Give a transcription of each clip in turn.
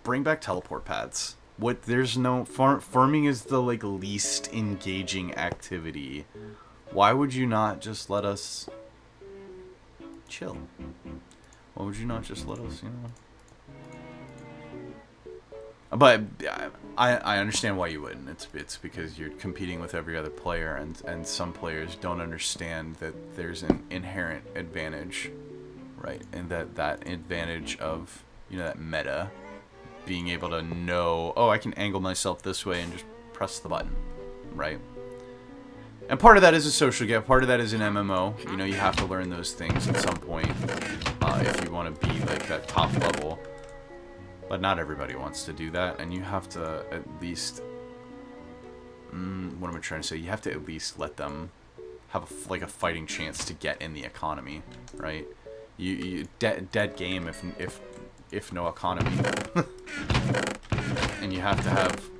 bring back teleport paths. What, there's no farming is the like least engaging activity. Why would you not just let us chill? Why would you not just let us, you know? But I understand why you wouldn't. It's because you're competing with every other player, and some players don't understand that there's an inherent advantage, right? And that advantage of, you know, that meta, being able to know, oh, I can angle myself this way and just press the button, right? And part of that is a social game. Part of that is an MMO. You know, you have to learn those things at some point if you want to be like that top level. But not everybody wants to do that, and you have to at least... what am I trying to say? You have to at least let them have like a fighting chance to get in the economy, right? Dead game if no economy. And you have to have...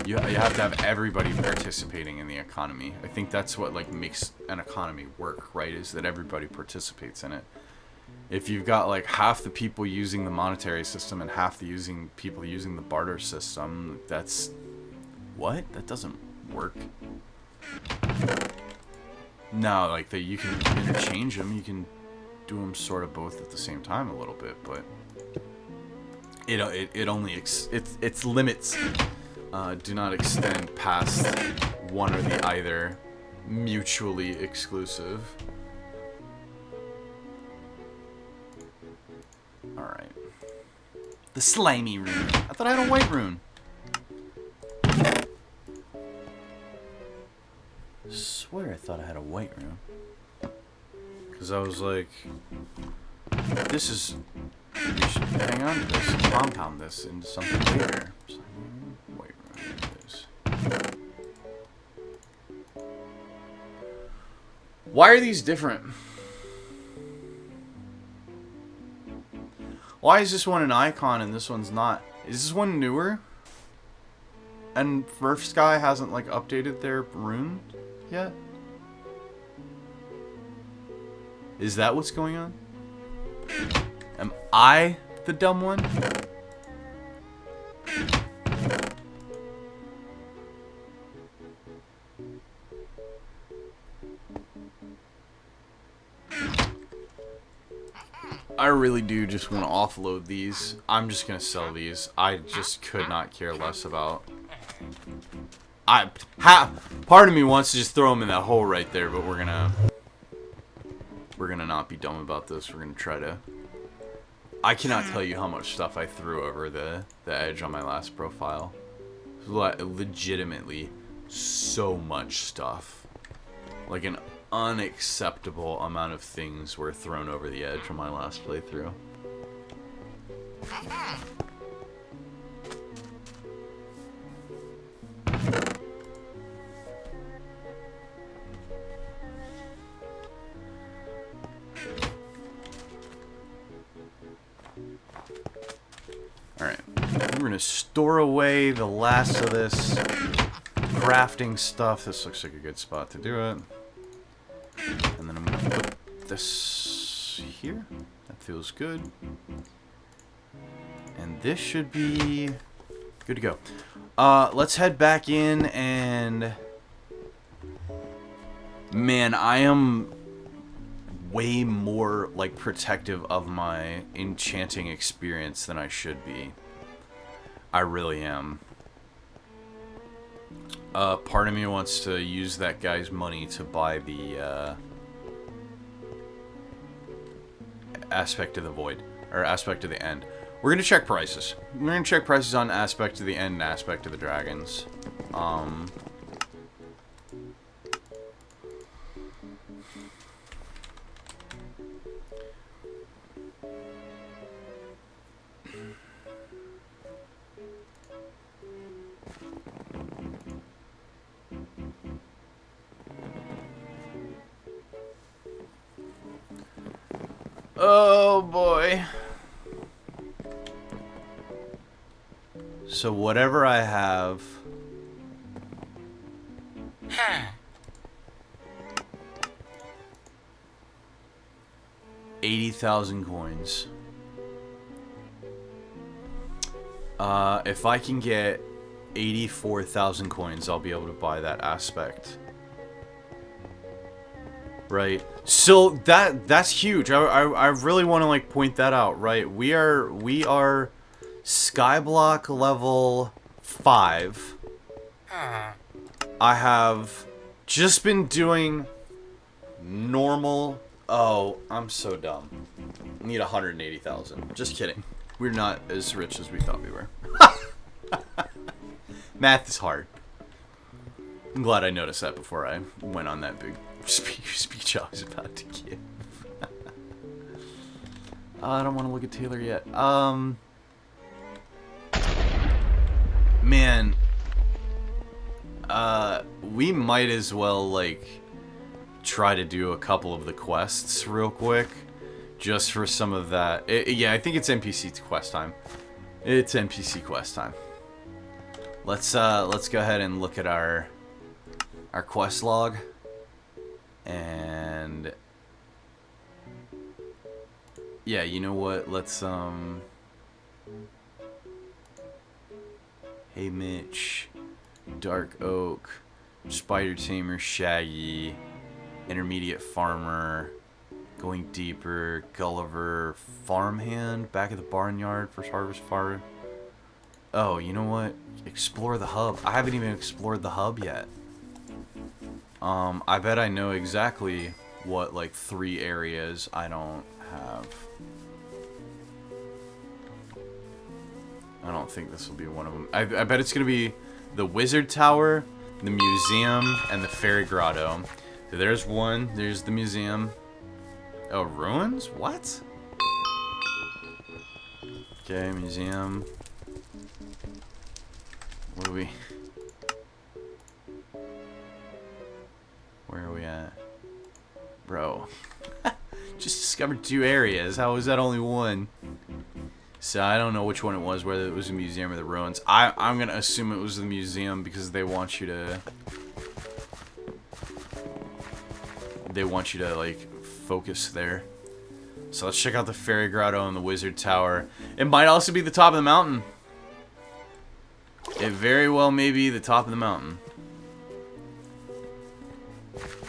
You have to have everybody participating in the economy. I think that's what like makes an economy work, right? Is that everybody participates in it. If you've got like half the people using the monetary system and half the people using the barter system, that's... What? That doesn't work. No, like you can interchange them. You can do them sort of both at the same time a little bit, but it only its limits do not extend past one or the other, mutually exclusive. Alright. The slimy rune. I thought I had a white rune. I swear I thought I had a white rune. Because I was like, this is... We should hang on to this and compound this into something later. So, white rune it is. Why are these different? Why is this one an icon and this one's not? Is this one newer? And First Sky hasn't like updated their rune yet? Is that what's going on? Am I the dumb one? I really do just want to offload these. I'm just going to sell these. I just could not care less about... Part of me wants to just throw them in that hole right there, but we're gonna not be dumb about this. We're gonna try to... I cannot tell you how much stuff I threw over the edge on my last profile. Legitimately, so much stuff. Like an unacceptable amount of things were thrown over the edge on my last playthrough. Alright, we're going to store away the last of this crafting stuff. This looks like a good spot to do it. And then I'm going to put this here. That feels good. And this should be good to go. Let's head back in and... Man, I am way more like protective of my enchanting experience than I should be. I really am. Part of me wants to use that guy's money to buy the Aspect of the Void, or Aspect of the End. We're gonna check prices. We're gonna check prices on Aspect of the End and Aspect of the Dragons. Oh boy. So whatever I have. 80,000 coins. If I can get 84,000 coins, I'll be able to buy that aspect. Right. So that's huge. I really want to like point that out, right? We are Skyblock level 5. I have just been doing normal. Oh, I'm so dumb. I need 180,000. Just kidding. We're not as rich as we thought we were. Math is hard. I'm glad I noticed that before I went on that big speech I was about to give. I don't want to look at Taylor yet. Man. We might as well, like, try to do a couple of the quests real quick. Just for some of that. Yeah, I think it's NPC quest time. It's NPC quest time. Let's go ahead and look at our quest log. And yeah, you know what? Let's Hey Mitch, Dark Oak, Spider Tamer, Shaggy, Intermediate Farmer, Going Deeper, Gulliver, Farmhand, Back at the Barnyard, First Harvest Farm. Oh, you know what? Explore the hub. I haven't even explored the hub yet. I bet I know exactly what, like, 3 areas I don't have. I don't think this will be one of them. I bet it's going to be the Wizard Tower, the Museum, and the Fairy Grotto. So there's one. There's the Museum. Oh, Ruins? What? Okay, Museum. What do we... Where are we at? Bro. Just discovered 2 areas. How was that only 1? So I don't know which one it was, whether it was the museum or the ruins. I'm gonna assume it was the museum because they want you to... like, focus there. So let's check out the Fairy Grotto and the Wizard Tower. It might also be the top of the mountain. It very well may be the top of the mountain.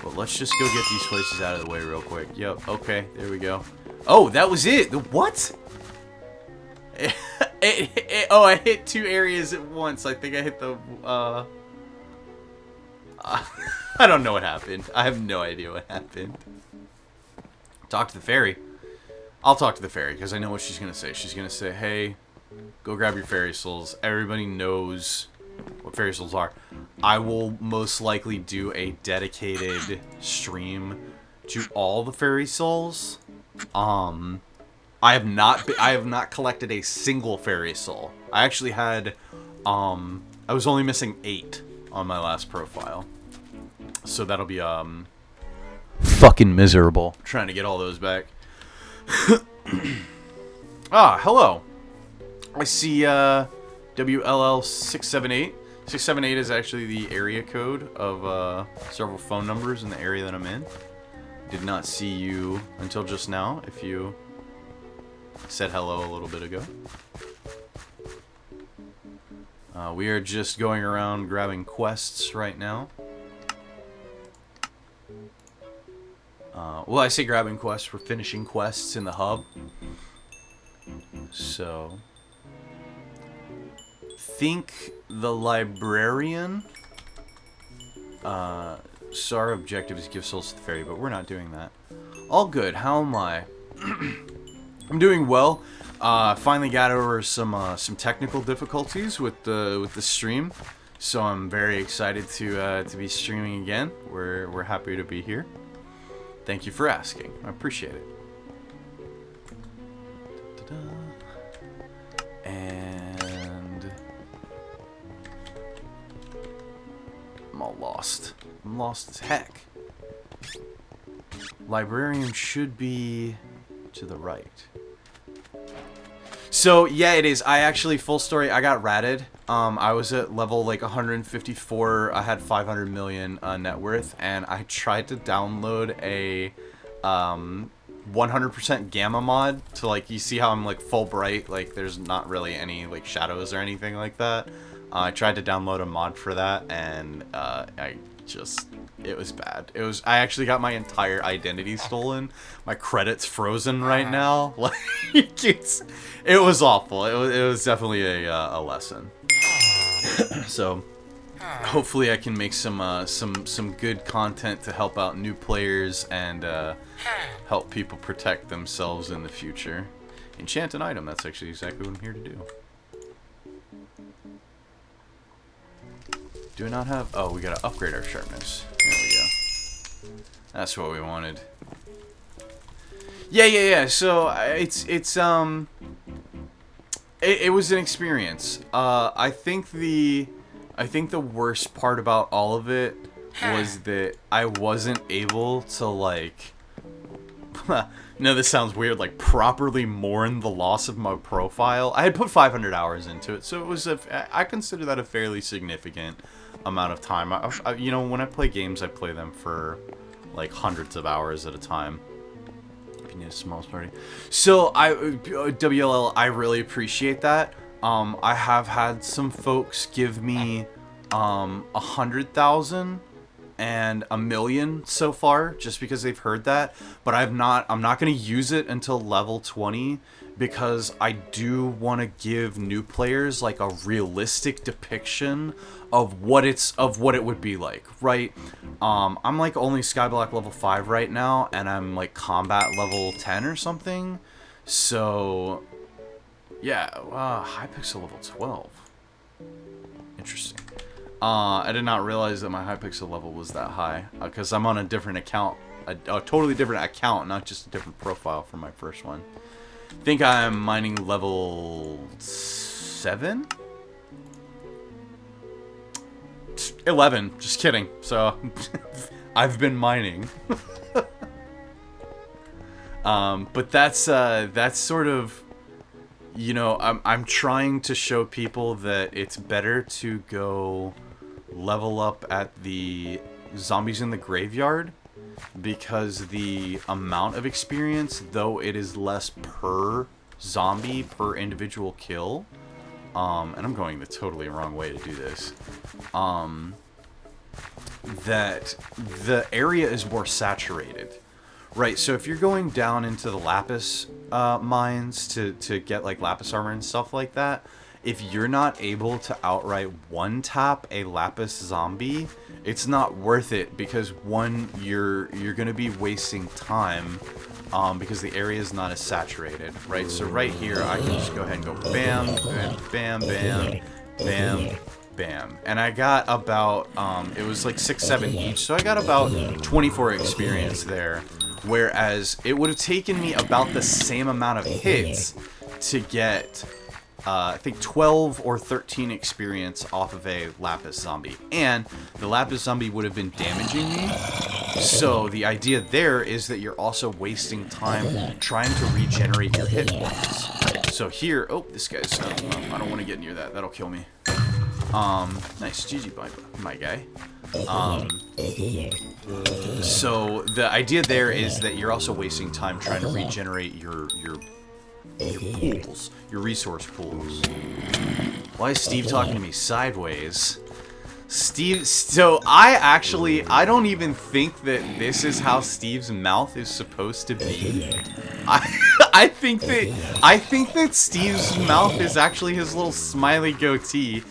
But let's just go get these places out of the way real quick. Yep, okay, there we go. Oh, that was it! What? Oh, I hit 2 areas at once. I think I hit the, I don't know what happened. I have no idea what happened. Talk to the fairy. I'll talk to the fairy, because I know what she's going to say. She's going to say, hey, go grab your fairy souls. Everybody knows what fairy souls are. I will most likely do a dedicated stream to all the fairy souls. I have not collected a single fairy soul. I actually had I was only missing 8 on my last profile. So that'll be fucking miserable trying to get all those back. Ah, hello. I see WLL678. 678 is actually the area code of several phone numbers in the area that I'm in. Did not see you until just now, if you said hello a little bit ago. We are just going around grabbing quests right now. Well, I say grabbing quests, we're finishing quests in the hub. So, think the librarian. So our objective is give souls to the fairy, but we're not doing that. All good. How am I? I'm doing well. Finally got over some technical difficulties with the stream, so I'm very excited to be streaming again. We're happy to be here. Thank you for asking. I appreciate it. And I'm all lost. I'm lost as heck. Librarian should be to the right. So yeah, it is. I actually, full story, I got ratted. I was at level like 154. I had 500 million net worth, and I tried to download a 100% gamma mod to like, you see how I'm like full bright, like there's not really any like shadows or anything like that. I tried to download a mod for that, and it was bad. I actually got my entire identity stolen. My credits frozen right now. Like it was awful. It was definitely a lesson. So hopefully I can make some good content to help out new players and help people protect themselves in the future. Enchant an item. That's actually exactly what I'm here to do. Do I not have... Oh, we gotta upgrade our sharpness. There we go. That's what we wanted. Yeah. So, it was an experience. I think the worst part about all of it was that I wasn't able to, like... No, this sounds weird, like, properly mourn the loss of my profile. I had put 500 hours into it, so it was I consider that a fairly significant amount of time. You know, when I play games, I play them for, like, hundreds of hours at a time. If you need a small party. So, WLL, I really appreciate that. I have had some folks give me 100,000 and 1 million so far, just because they've heard that, but I'm not going to use it until level 20, because I do want to give new players like a realistic depiction of what it would be like, right? I'm like only Skyblock level 5 right now, and I'm like combat level 10 or something, so yeah. Hypixel level 12, interesting. I did not realize that my Hypixel level was that high, because I'm on a different account, a totally different account, not just a different profile from my first one. I think I'm mining level 7? 11, just kidding. So, I've been mining. But that's sort of, you know, I'm trying to show people that it's better to go level up at the zombies in the graveyard, because the amount of experience, though it is less per zombie, per individual kill, and I'm going the totally wrong way to do this, that the area is more saturated. Right, so if you're going down into the lapis mines to get like lapis armor and stuff like that, if you're not able to outright one-tap a lapis zombie, it's not worth it, because one, you're going to be wasting time, because the area is not as saturated, right? So right here, I can just go ahead and go bam, bam, bam, bam, bam, bam. And I got about, it was like 6, 7 each, so I got about 24 experience there. Whereas it would have taken me about the same amount of hits to get, I think 12 or 13 experience off of a lapis zombie. And the lapis zombie would have been damaging me. So the idea there is that you're also wasting time trying to regenerate your hit points. So here, oh, this guy's, I don't want to get near that. That'll kill me. Nice, GG, my guy. So the idea there is that you're also wasting time trying to regenerate your pools, your resource pools. Why is Steve talking to me sideways? Steve, so I don't even think that this is how Steve's mouth is supposed to be. I think that Steve's mouth is actually his little smiley goatee.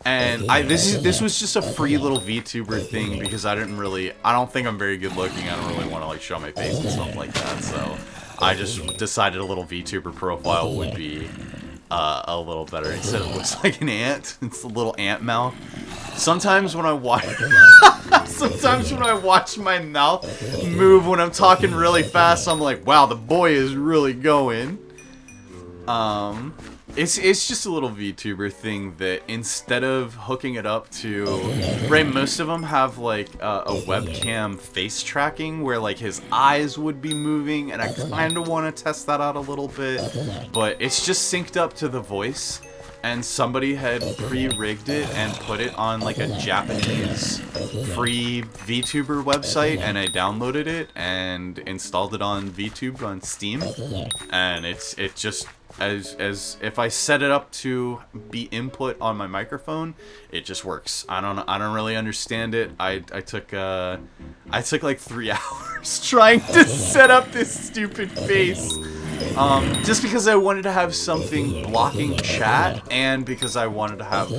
And this was just a free little VTuber thing, because I don't think I'm very good looking. I don't really want to like show my face and stuff like that. So I just decided a little VTuber profile would be a little better. Instead it looks like an ant. It's a little ant mouth. Sometimes when I watch my mouth move when I'm talking really fast, I'm like, wow, the boy is really going. It's just a little VTuber thing that instead of hooking it up to, right, most of them have like a webcam face tracking where like his eyes would be moving, and I kind of want to test that out a little bit, but it's just synced up to the voice, and somebody had pre-rigged it and put it on like a Japanese free VTuber website, and I downloaded it and installed it on VTube on Steam, and it just as if I set it up to be input on my microphone, it just works. I don't really understand it. I took like 3 hours trying to set up this stupid face. Just because I wanted to have something blocking chat, and because I wanted to have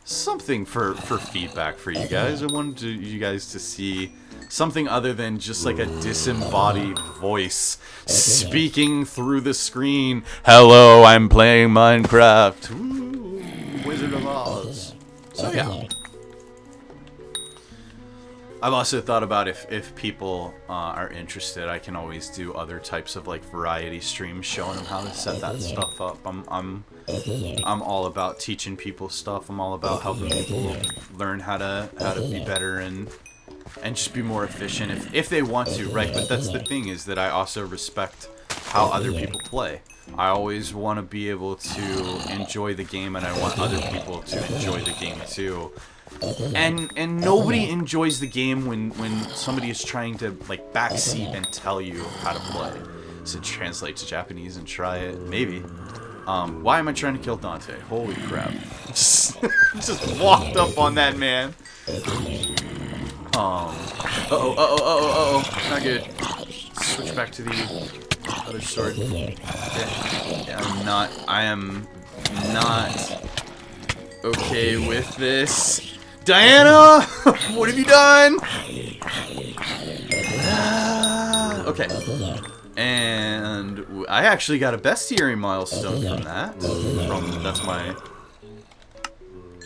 something for feedback for you guys. I wanted you guys to see something other than just like a disembodied voice speaking through the screen. Hello, I'm playing Minecraft. Ooh, Wizard of Oz. So yeah. I've also thought about if people are interested, I can always do other types of like variety streams showing them how to set that stuff up. I'm all about teaching people stuff. I'm all about helping people learn how to be better and just be more efficient if they want to, right? But that's the thing, is that I also respect how other people play. I always want to be able to enjoy the game, and I want other people to enjoy the game too. And nobody enjoys the game when somebody is trying to like backseat and tell you how to play. So translate to Japanese and try it, maybe. Why am I trying to kill Dante? Holy crap! Just walked up on that man. Uh-oh, not good. Switch back to the other sword. Okay. Yeah, I am not okay with this. Diana! What have you done? Okay. And I actually got a bestiary milestone from that. That's my...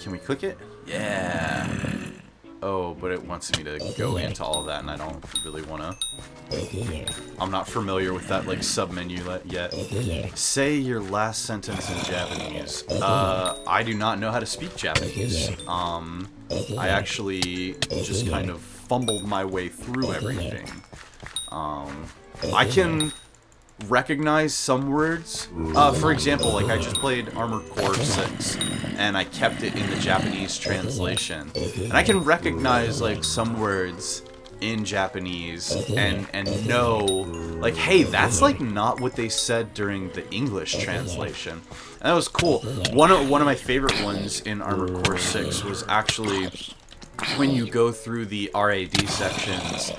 Can we click it? Yeah. Oh, but it wants me to go into all that, and I don't really want to. I'm not familiar with that, like, sub-menu yet. Say your last sentence in Japanese. I do not know how to speak Japanese. I actually just kind of fumbled my way through everything. I can recognize some words. For example, like I just played Armored Core 6, and I kept it in the Japanese translation. And I can recognize like some words in Japanese and know, like, hey, that's like not what they said during the English translation. And that was cool. One of my favorite ones in Armored Core 6 was actually when you go through the RAD sections.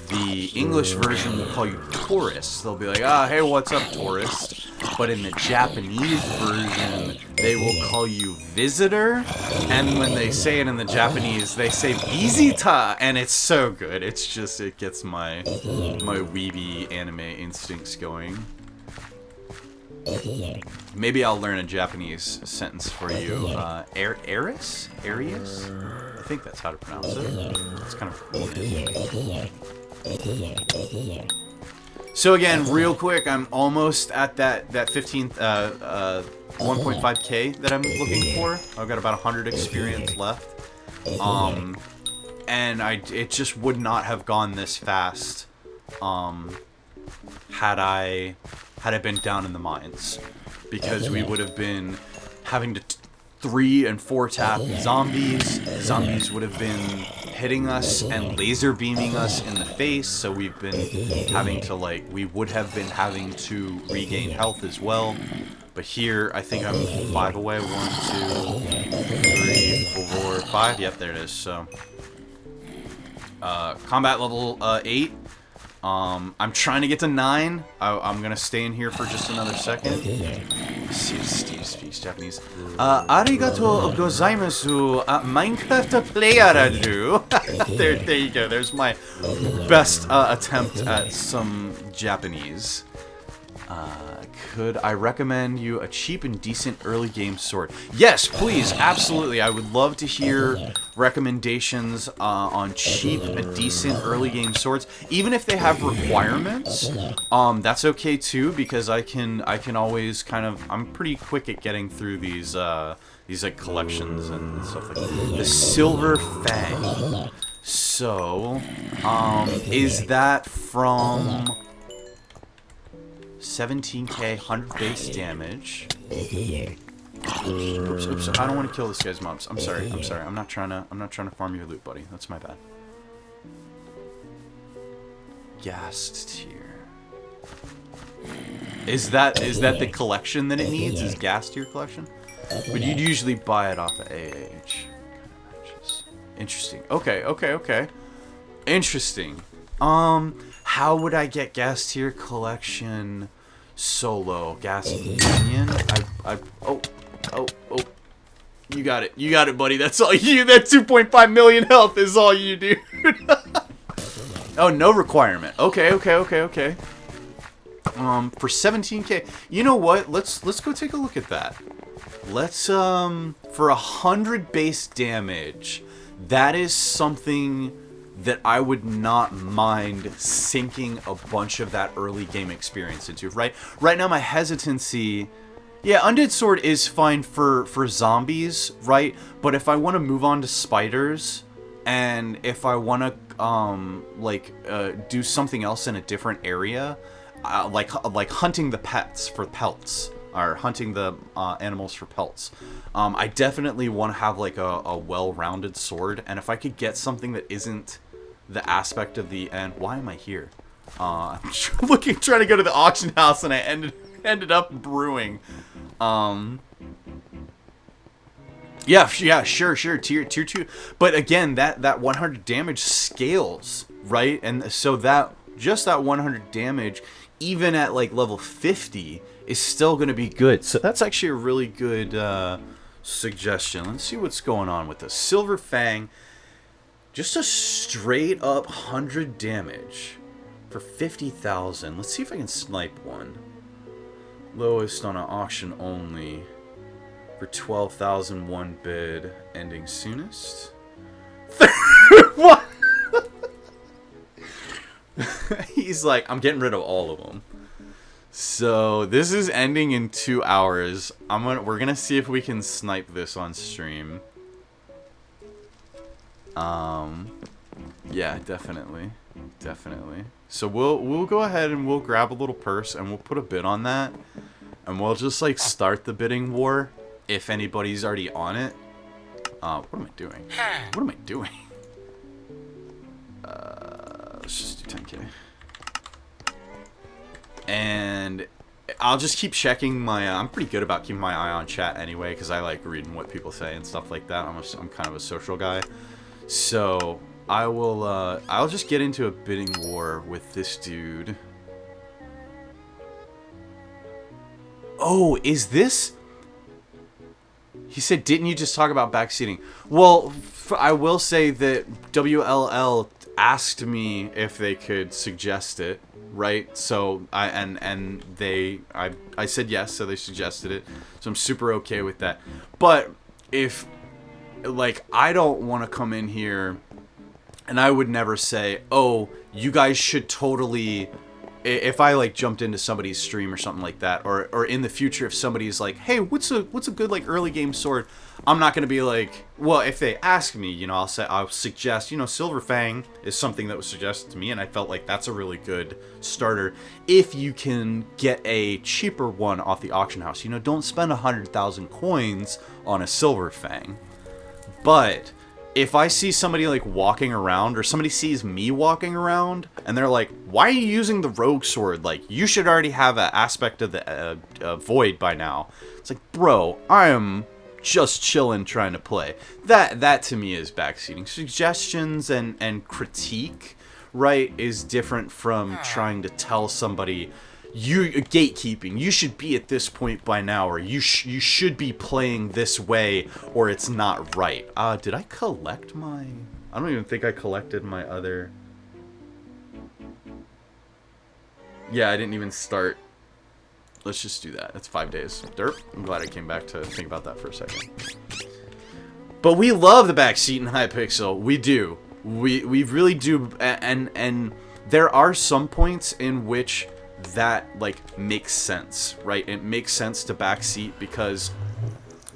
The English version will call you tourist. They'll be like, hey, what's up, tourist? But in the Japanese version, they will call you visitor. And when they say it in the Japanese, they say visita. And it's so good. It's just, it gets my weeby anime instincts going. Maybe I'll learn a Japanese sentence for you. Arius? Arius? I think that's how to pronounce it. It's kind of cool. So again, real quick, I'm almost at that 15th 1.5k that I'm looking for. I've got about 100 experience left. And it just would not have gone this fast had I been down in the mines, because we would have been having to 3 and 4 tap zombies. Zombies would have been hitting us and laser beaming us in the face, so we've been having to we would have been having to regain health as well. But here, I think I'm 5 away. 1, 2, 3, 4, 5. Yep, there it is. So, combat level 8. I'm trying to get to 9. I'm gonna stay in here for just another second. Let's see if Steve speaks Japanese. Arigato gozaimasu. Minecraft player do. There you go. There's my best attempt at some Japanese. Could I recommend you a cheap and decent early game sword? Yes, please, absolutely. I would love to hear recommendations on cheap and decent early game swords. Even if they have requirements, that's okay too, because I can always kind of, I'm pretty quick at getting through these like collections and stuff like that. The Silver Fang. So, is that from 17k, 100 base damage? Oops, oops. I don't want to kill this guy's mobs. I'm sorry. I'm sorry. I'm not trying to farm your loot, buddy. That's my bad. Ghast tier. Is that the collection that it needs? Is ghast tier collection? But you'd usually buy it off of AH. Interesting. Okay, okay, okay. Interesting. How would I get ghast tier collection solo? Ghast Union? Oh. You got it, buddy. That's all you. That 2.5 million health is all you, dude. Oh, no requirement. Okay. For 17k. You know what? Let's go take a look at that. Let's for 100 base damage, that is something that I would not mind sinking a bunch of that early game experience into. Right now, my hesitancy. Yeah, Undead Sword is fine for zombies, right? But if I want to move on to spiders, and if I want to do something else in a different area, like hunting the pets for pelts, or hunting the animals for pelts, I definitely want to have like a well-rounded sword. And if I could get something that isn't the aspect of the end, why am I here? I'm trying to go to the auction house, and I ended up brewing. Yeah, sure, tier 2. But again, that 100 damage scales, right? And so that 100 damage, even at like level 50, is still going to be good. So that's actually a really good suggestion. Let's see what's going on with the Silver Fang. Just a straight up 100 damage for 50,000. Let's see if I can snipe one. Lowest on an auction only for 12,001 bid, ending soonest. What? He's like, I'm getting rid of all of them. So this is ending in 2 hours. We're gonna see if we can snipe this on stream. Yeah, definitely. So we'll go ahead and we'll grab a little purse and we'll put a bid on that, and we'll just like start the bidding war if anybody's already on it. What am I doing? Let's just do 10k. And I'll just keep checking my. I'm pretty good about keeping my eye on chat anyway, because I like reading what people say and stuff like that. I'm kind of a social guy, so I will. I'll just get into a bidding war with this dude. Oh, is this? He said, didn't you just talk about backseating? Well, I will say that WLL asked me if they could suggest it, right? So I said yes, so they suggested it. So I'm super okay with that. But if, like, I don't want to come in here, and I would never say, oh, you guys should totally. If I like jumped into somebody's stream or something like that, or in the future if somebody's like, hey, what's a good like early game sword, I'm not gonna be like, well, if they ask me, you know, I'll suggest, you know, Silver Fang is something that was suggested to me, and I felt like that's a really good starter if you can get a cheaper one off the auction house. You know, don't spend 100,000 coins on a Silver Fang. But if I see somebody like walking around, or somebody sees me walking around, and they're like, why are you using the rogue sword? Like, you should already have an aspect of the void by now. It's like, bro, I am just chilling trying to play. That to me is backseating. Suggestions and critique, right, is different from trying to tell somebody, you gatekeeping, you should be at this point by now, or you should be playing this way, or it's not right. Did I collect my... I don't even think I collected my other... Yeah, I didn't even start. Let's just do that. It's 5 days. Derp. I'm glad I came back to think about that for a second. But we love the backseat in Hypixel. We do. We really do. And there are some points in which that like makes sense, right? It makes sense to backseat, because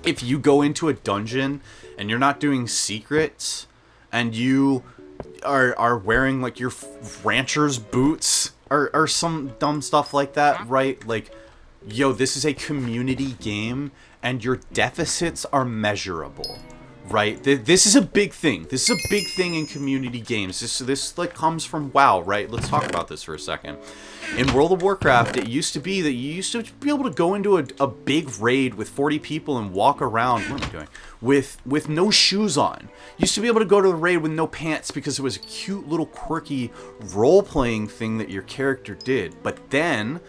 if you go into a dungeon and you're not doing secrets, and you are wearing like your rancher's boots or some dumb stuff like that, right? Like, yo, this is a community game, and your deficits are measurable. Right, this is a big thing. This is a big thing in community games. This like comes from WoW, right? Let's talk about this for a second. In World of Warcraft, it used to be that you used to be able to go into a big raid with 40 people and walk around. What am I doing? With no shoes on. You used to be able to go to the raid with no pants because it was a cute little quirky role-playing thing that your character did. But then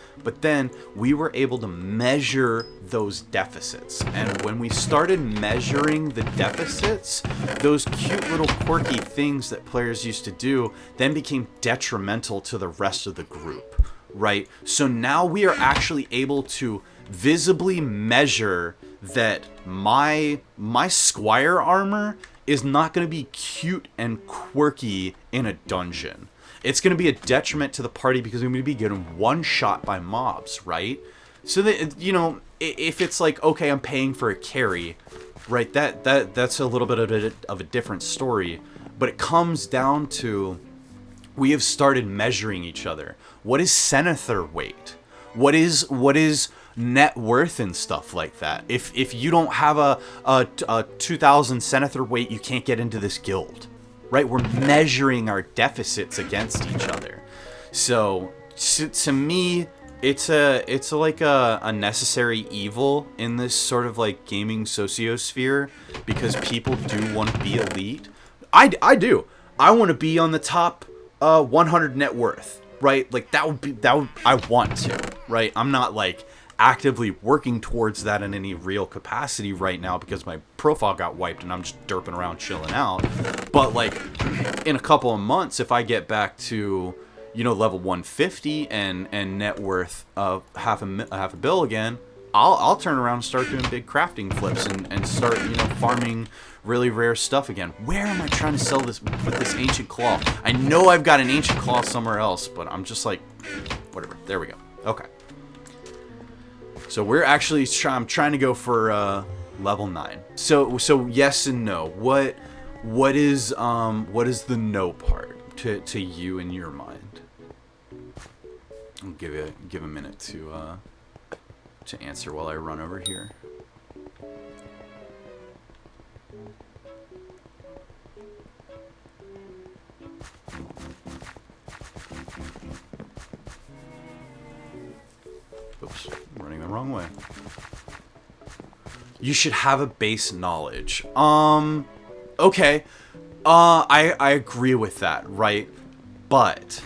we were able to measure those deficits. And when we started measuring the deficits, those cute little quirky things that players used to do then became detrimental to the rest of the group, right? So now we are actually able to visibly measure that my Squire armor is not going to be cute and quirky in a dungeon. It's going to be a detriment to the party because I'm going to be getting one shot by mobs, right? So that, you know, if it's like, okay, I'm paying for a carry, right? That's a little bit of a different story. But it comes down to, we have started measuring each other. What is Senator weight? What is net worth and stuff like that? If you don't have a 2,000 Senator weight, you can't get into this guild. Right, we're measuring our deficits against each other. So to me, it's like a necessary evil in this sort of like gaming sociosphere, because people do want to be elite. I do. I want to be on the top 100 net worth. Right, like that would I want to. Right, I'm not like actively working towards that in any real capacity right now because my profile got wiped and I'm just derping around chilling out. But like in a couple of months, if I get back to, you know, level 150 and net worth of half a bill again, I'll turn around and start doing big crafting flips and start, you know, farming really rare stuff again. Where am I trying to sell this with this ancient claw? I know I've got an ancient claw somewhere else, but I'm just like, whatever. There we go. Okay. So we're actually I'm trying to go for level 9. So yes and no. What is the no part to you in your mind? I'll give a minute to answer while I run over here. Oops, I'm running the wrong way. You should have a base knowledge. Okay. I agree with that, right? But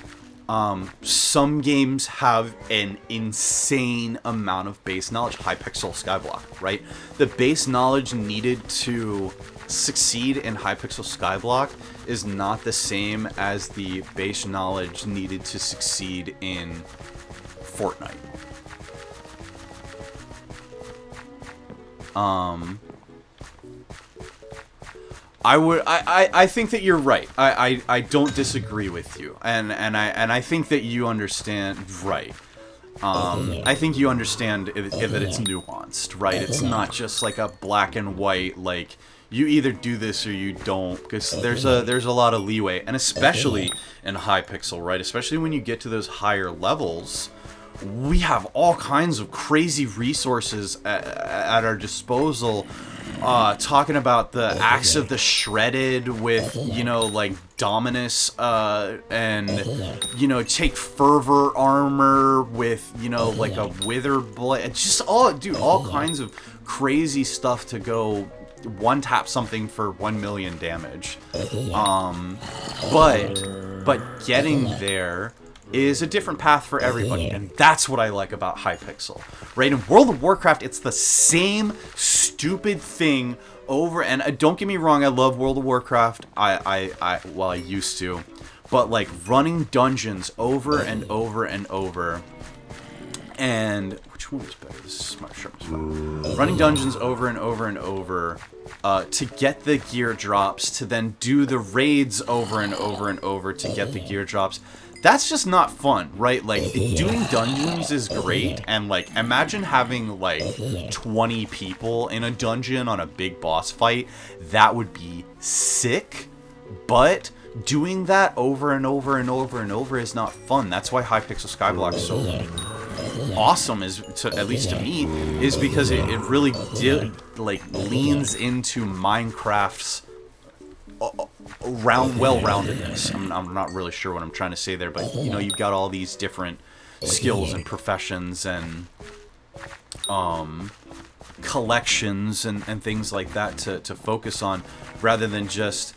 some games have an insane amount of base knowledge. Hypixel Skyblock, right? The base knowledge needed to succeed in Hypixel Skyblock is not the same as the base knowledge needed to succeed in Fortnite. I think that you're right. I don't disagree with you, and I think that you understand, right? I think you understand that it's nuanced, right? It's not just like a black and white, like you either do this or you don't, because there's a lot of leeway, and especially in Hypixel, right? Especially when you get to those higher levels, we have all kinds of crazy resources at our disposal. Talking about the Axe of the Shredded with, you know, like Dominus, and, you know, take Fervor armor with, you know, like a Wither Blade. Just all kinds of crazy stuff to go one-tap something for 1 million damage. But getting there is a different path for everybody, and that's what I like about Hypixel, right? In World of Warcraft, it's the same stupid thing over, and don't get me wrong, I love World of Warcraft, well, I used to, but like running dungeons over and over and over, and which one is better? This is Smart Sharpen. Running dungeons over and over and over to get the gear drops, to then do the raids over and over and over to get the gear drops. That's just not fun, right? Like, doing dungeons is great, and like, imagine having like 20 people in a dungeon on a big boss fight. That would be sick, but doing that over and over and over and over is not fun. That's why Hypixel Skyblock is so awesome, is at least to me, is because it really like leans into Minecraft's well-roundedness. I'm not really sure what I'm trying to say there, but you know, you've got all these different skills and professions and collections and things like that to focus on, rather than just